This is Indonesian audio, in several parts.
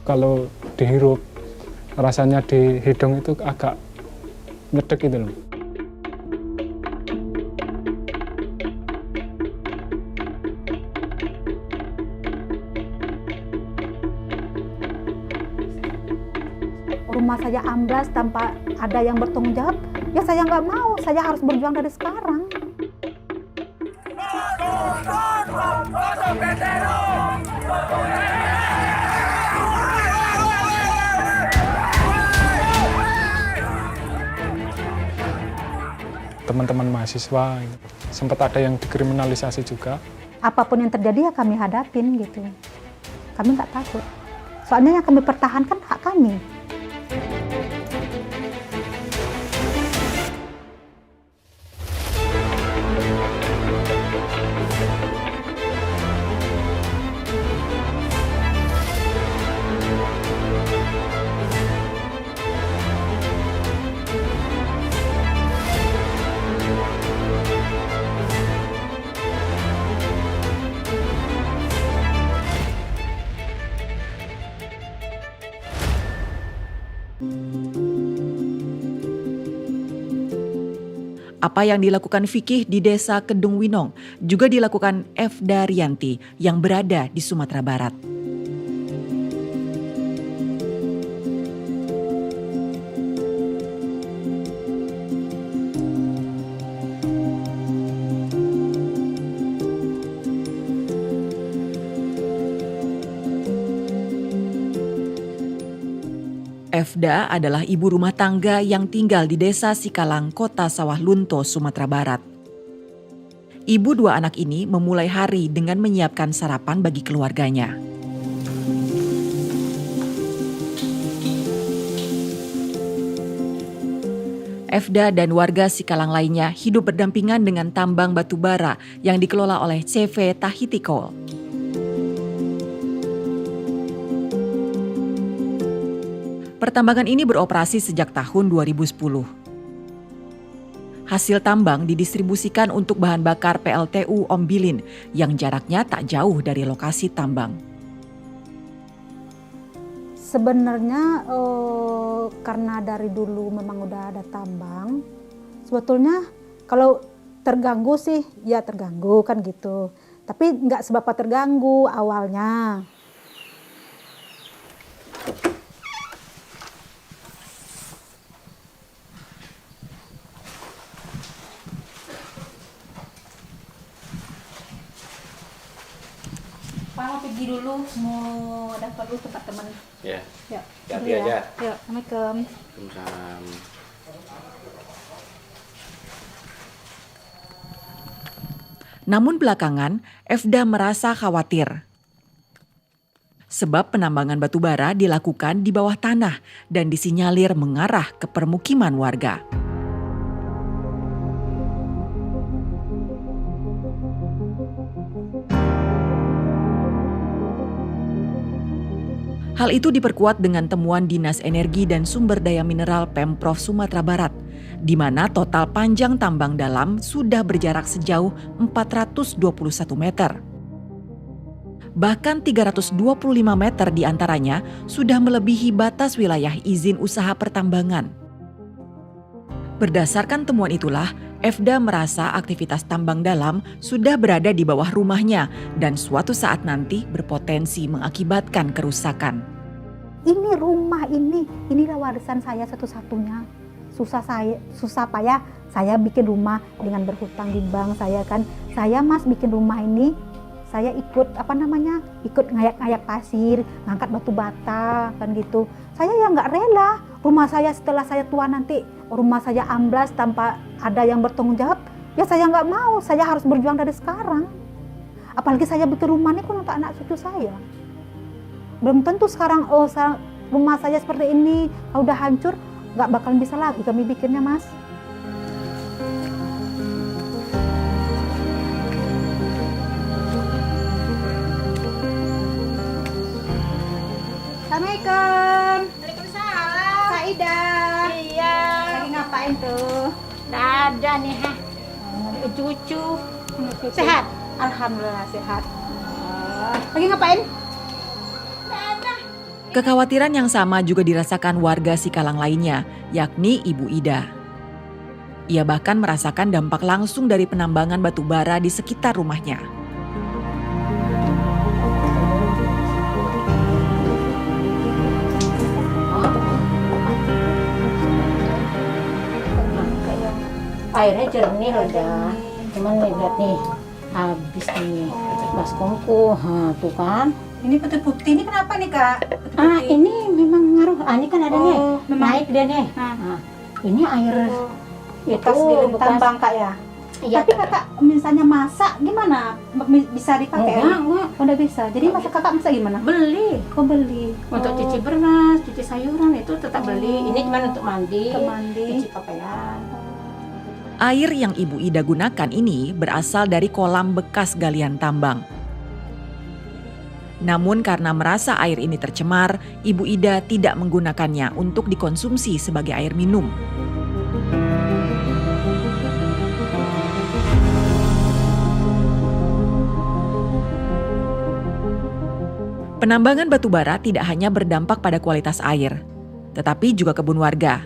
kalau dihirup rasanya di hidung itu agak ngedek gitu loh. Rumah saya amblas tanpa ada yang bertanggung jawab, ya saya nggak mau, saya harus berjuang dari sekarang. Teman-teman mahasiswa sempat ada yang dikriminalisasi juga. Apapun yang terjadi ya kami hadapin gitu. Kami nggak takut. Soalnya yang kami pertahankan hak kami. Apa yang dilakukan Fikih di Desa Kedung Winong juga dilakukan Efda Rianti yang berada di Sumatera Barat. Efda adalah ibu rumah tangga yang tinggal di Desa Sikalang, Kota Sawah Lunto, Sumatera Barat. Ibu dua anak ini memulai hari dengan menyiapkan sarapan bagi keluarganya. Efda dan warga Sikalang lainnya hidup berdampingan dengan tambang batu bara yang dikelola oleh CV Tahiti Coal. Pertambangan ini beroperasi sejak tahun 2010. Hasil tambang didistribusikan untuk bahan bakar PLTU Ombilin yang jaraknya tak jauh dari lokasi tambang. Sebenarnya karena dari dulu memang udah ada tambang, sebetulnya kalau terganggu sih ya terganggu kan gitu. Tapi nggak seberapa terganggu awalnya. Pak mau pergi dulu, mau daftar dulu tempat teman. Ya. Ya. Hati aja. Ya, Assalamualaikum. Waalaikumsalam. Namun belakangan, Efda merasa khawatir. Sebab penambangan batu bara dilakukan di bawah tanah dan disinyalir mengarah ke permukiman warga. Hal itu diperkuat dengan temuan Dinas Energi dan Sumber Daya Mineral Pemprov Sumatera Barat, di mana total panjang tambang dalam sudah berjarak sejauh 421 meter. Bahkan 325 meter diantaranya sudah melebihi batas wilayah izin usaha pertambangan. Berdasarkan temuan itulah, Efda merasa aktivitas tambang dalam sudah berada di bawah rumahnya dan suatu saat nanti berpotensi mengakibatkan kerusakan. Ini rumah inilah warisan saya satu-satunya. Susah payah saya bikin rumah dengan berhutang di bank saya kan. Saya Mas bikin rumah ini, saya ikut ikut ngayak-ngayak pasir, ngangkat batu bata kan gitu. Saya ya nggak rela rumah saya setelah saya tua nanti rumah saya amblas tanpa ada yang bertanggung jawab. Ya saya nggak mau, saya harus berjuang dari sekarang. Apalagi saya bikin rumah ini kan untuk anak cucu saya. Belum tentu sekarang rumah saya seperti ini udah hancur, nggak bakalan bisa lagi kami bikinnya, Mas. Assalamualaikum. Waalaikumsalam. Saida. Iya. Lagi ngapain tuh? Nggak ada nih, cucu. Sehat? Alhamdulillah sehat. Lagi ngapain? Nggak ada. Kekhawatiran yang sama juga dirasakan warga Sikalang lainnya, yakni Ibu Ida. Ia bahkan merasakan dampak langsung dari penambangan batu bara di sekitar rumahnya. Airnya jernih loh dah. Cuman nih lihat nih, habis nih baskomku, tuh kan. Ini putih-putih ini kenapa nih Kak? Ini memang ngaruh. Ini kan ada nih, memang. naik dia nih. Ini air itu Bekas di tambang Kak ya? Iya. Tapi Kakak misalnya masak gimana? Bisa dipakai? Enggak. Oh, udah bisa. Jadi masak Kakak masak gimana? Beli. Oh, beli. Untuk cuci beras, cuci sayuran itu tetap beli. Ini cuma untuk mandi, Untuk mandi. cuci pakaian. Air yang Ibu Ida gunakan ini berasal dari kolam bekas galian tambang. Namun karena merasa air ini tercemar, Ibu Ida tidak menggunakannya untuk dikonsumsi sebagai air minum. Penambangan batu bara tidak hanya berdampak pada kualitas air, tetapi juga kebun warga.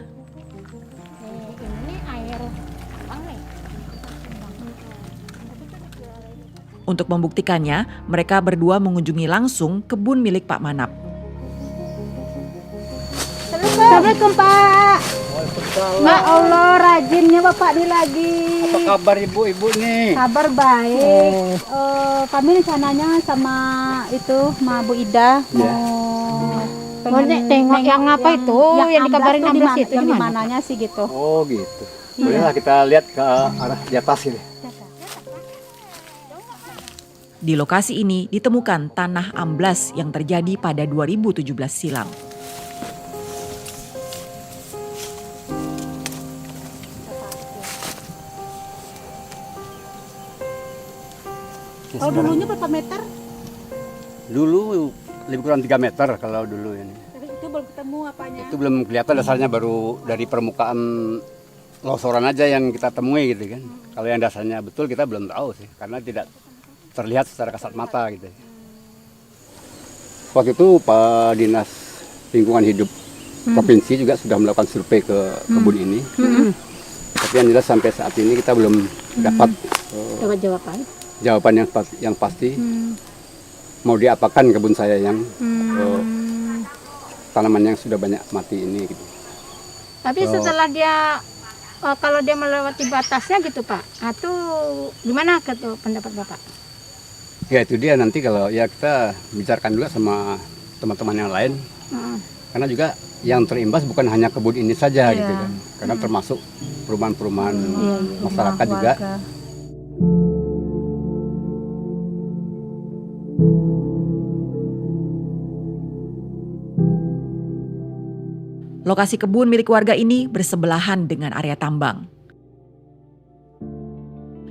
Ini air tambang nih. Untuk membuktikannya, mereka berdua mengunjungi langsung kebun milik Pak Manap. Assalamualaikum Pak. Ya Allah, rajinnya Bapak ini lagi. Apa kabar ibu-ibu nih? Kabar baik. Kami rencananya sama itu, sama Bu Ida mau Tengok yang apa itu, yang dikabarin 16 itu yang gimana? mananya sih gitu. Oh gitu. Bolehlah kita lihat ke arah di atas ini. Di lokasi ini ditemukan tanah amblas yang terjadi pada 2017 silam. Kalau dulunya berapa meter? Dulu lebih kurang 3 meter kalau dulu ini. Itu belum ketemu apanya. Itu belum kelihatan dasarnya, baru dari permukaan longsoran aja yang kita temui gitu kan. Kalau yang dasarnya betul kita belum tahu sih, karena tidak terlihat secara kasat mata gitu. Waktu itu Pak Dinas Lingkungan Hidup Provinsi juga sudah melakukan survei ke kebun ini. Tapi yang jelas sampai saat ini kita belum dapat Dapat jawaban. jawaban yang pasti mau diapakan kebun saya yang tanaman yang sudah banyak mati ini gitu. Tapi setelah dia kalau dia melewati batasnya gitu Pak, itu gimana tuh pendapat Bapak? Ya itu dia, nanti kalau ya kita bicarakan juga sama teman-teman yang lain, karena juga yang terimbas bukan hanya kebun ini saja gitu kan, karena termasuk perumahan-perumahan masyarakat juga. Lokasi kebun milik warga ini bersebelahan dengan area tambang.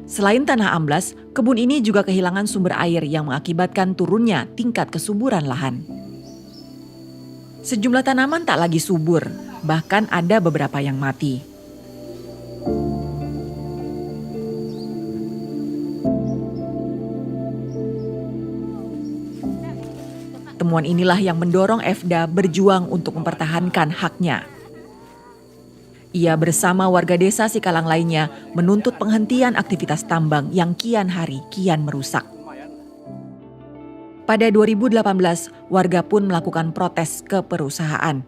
Selain tanah amblas, kebun ini juga kehilangan sumber air yang mengakibatkan turunnya tingkat kesuburan lahan. Sejumlah tanaman tak lagi subur, bahkan ada beberapa yang mati. Temuan inilah yang mendorong Efda berjuang untuk mempertahankan haknya. Ia bersama warga desa Sikalang lainnya menuntut penghentian aktivitas tambang yang kian hari kian merusak. Pada 2018, warga pun melakukan protes ke perusahaan.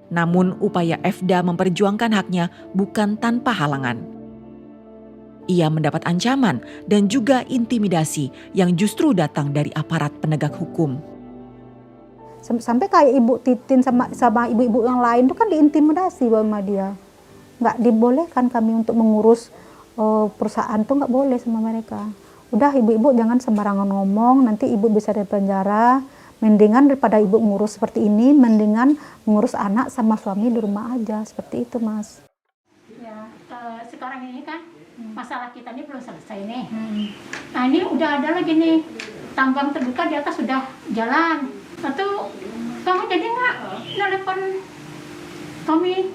Namun upaya Efda memperjuangkan haknya bukan tanpa halangan. Ia mendapat ancaman dan juga intimidasi yang justru datang dari aparat penegak hukum. Sampai kayak Ibu Titin sama ibu-ibu yang lain itu kan diintimidasi sama dia. Nggak dibolehkan kami untuk mengurus perusahaan tuh, nggak boleh sama mereka. Udah ibu-ibu jangan sembarangan ngomong, nanti ibu bisa di penjara. Mendingan daripada ibu ngurus seperti ini, mendingan ngurus anak sama suami di rumah aja, seperti itu Mas. Ya, sekarang ini kan masalah kita ini belum selesai nih. Nah ini udah ada lagi nih tambang terbuka di atas sudah jalan. Atau kamu jadi nggak nelfon kami?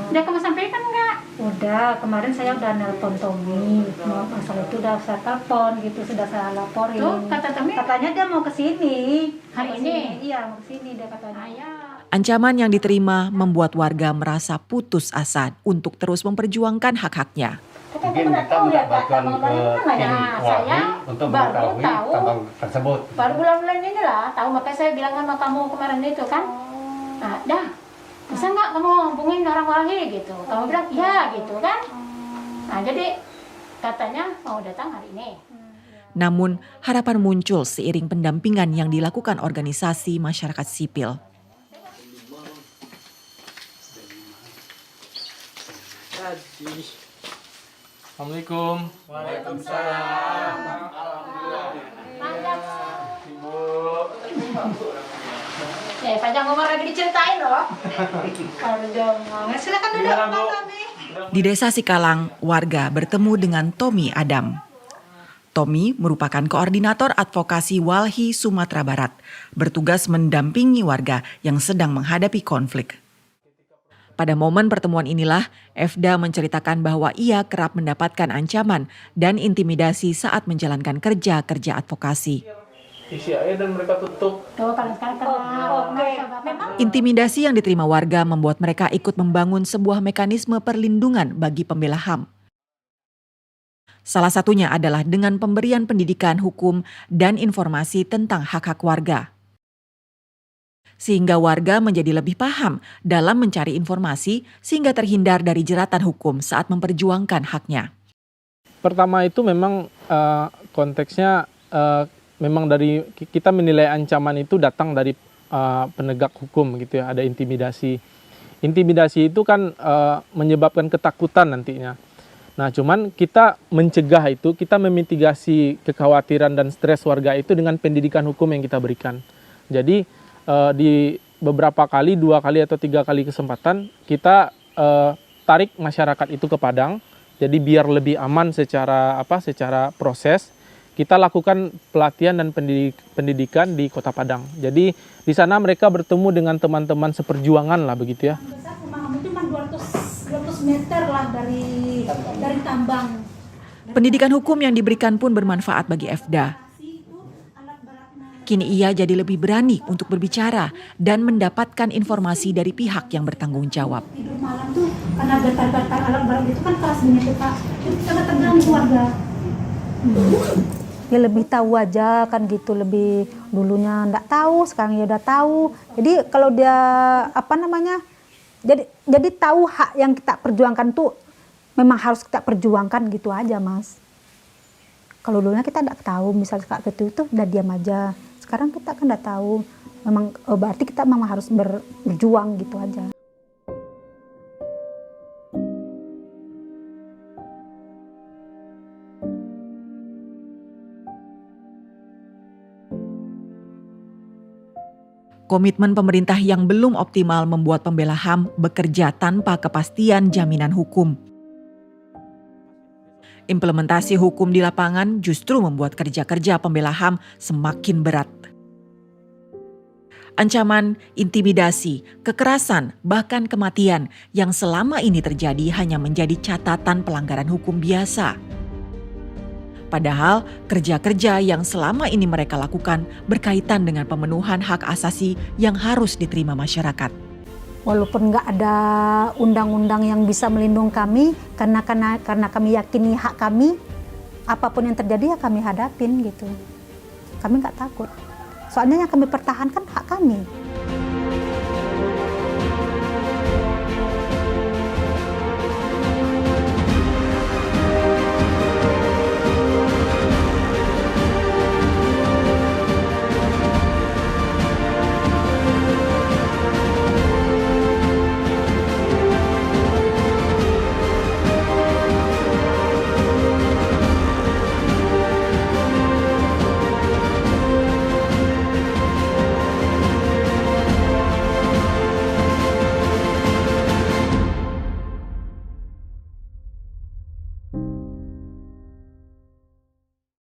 Udah kamu sampaikan nggak? Udah, kemarin saya udah nelpon Tommy, masalah itu udah saya telepon gitu, sudah saya laporin. Tuh, kata Tommy, Katanya dia mau ke sini. hari ini. Iya, mau ke sini dia katanya. Ancaman yang diterima membuat warga merasa putus asa untuk terus memperjuangkan hak-haknya. Mungkin kita minta bantuan ke tim Nah, Walhi saya untuk baru mengetahui tahu. tambang tersebut. Baru bulan-bulan ini lah, tahu makanya saya bilang sama kamu kemarin itu kan. Nah, dah, bisa nggak kamu hubungin orang Walhi gitu? Kamu bilang iya gitu kan. Nah, jadi katanya mau datang hari ini. Namun, harapan muncul seiring pendampingan yang dilakukan organisasi masyarakat sipil. Assalamualaikum. Waalaikumsalam. Panjang umur lagi diceritain loh. Silakan duduk, Pak Tommy. Di desa Sikalang, warga bertemu dengan Tommy Adam. Tommy merupakan koordinator advokasi Walhi Sumatera Barat, bertugas mendampingi warga yang sedang menghadapi konflik. Pada momen pertemuan inilah, Efda menceritakan bahwa ia kerap mendapatkan ancaman dan intimidasi saat menjalankan kerja-kerja advokasi. Isi air dan mereka tutup. Tuh kalau sekarang kenal. Memang Intimidasi yang diterima warga membuat mereka ikut membangun sebuah mekanisme perlindungan bagi pembela HAM. Salah satunya adalah dengan pemberian pendidikan hukum dan informasi tentang hak-hak warga. Sehingga warga menjadi lebih paham dalam mencari informasi sehingga terhindar dari jeratan hukum saat memperjuangkan haknya. Pertama itu memang konteksnya memang dari kita menilai ancaman itu datang dari penegak hukum gitu ya, ada intimidasi. Intimidasi itu kan menyebabkan ketakutan nantinya. Nah, cuman kita mencegah itu, kita memitigasi kekhawatiran dan stres warga itu dengan pendidikan hukum yang kita berikan. Jadi di beberapa kali, 2 kali atau 3 kali kesempatan kita tarik masyarakat itu ke Padang. Jadi biar lebih aman secara proses, kita lakukan pelatihan dan pendidikan di Kota Padang. Jadi di sana mereka bertemu dengan teman-teman seperjuangan lah begitu ya. Cuma 200 meter lah dari tambang. Pendidikan hukum yang diberikan pun bermanfaat bagi Efda. Kini ia jadi lebih berani untuk berbicara dan mendapatkan informasi dari pihak yang bertanggung jawab. Tidur malam tuh karena getar-getar alat berat itu kan keras banget tuh Pak. Itu sangat terganggu warga. Ya lebih tahu aja kan gitu, lebih dulunya enggak tahu, sekarang ya udah tahu. Jadi kalau dia jadi tahu hak yang kita perjuangkan tuh memang harus kita perjuangkan gitu aja, Mas. Kalau dulunya kita enggak tahu, misalnya kayak gitu itu udah diam aja. Sekarang kita kan udah tahu, memang berarti kita memang harus berjuang gitu aja. Komitmen pemerintah yang belum optimal membuat pembela HAM bekerja tanpa kepastian jaminan hukum. Implementasi hukum di lapangan justru membuat kerja-kerja pembela HAM semakin berat. Ancaman, intimidasi, kekerasan, bahkan kematian yang selama ini terjadi hanya menjadi catatan pelanggaran hukum biasa. Padahal kerja-kerja yang selama ini mereka lakukan berkaitan dengan pemenuhan hak asasi yang harus diterima masyarakat. Walaupun nggak ada undang-undang yang bisa melindungi kami, karena kami yakini hak kami, apapun yang terjadi ya kami hadapin gitu. Kami nggak takut. Soalnya yang kami pertahankan hak kami.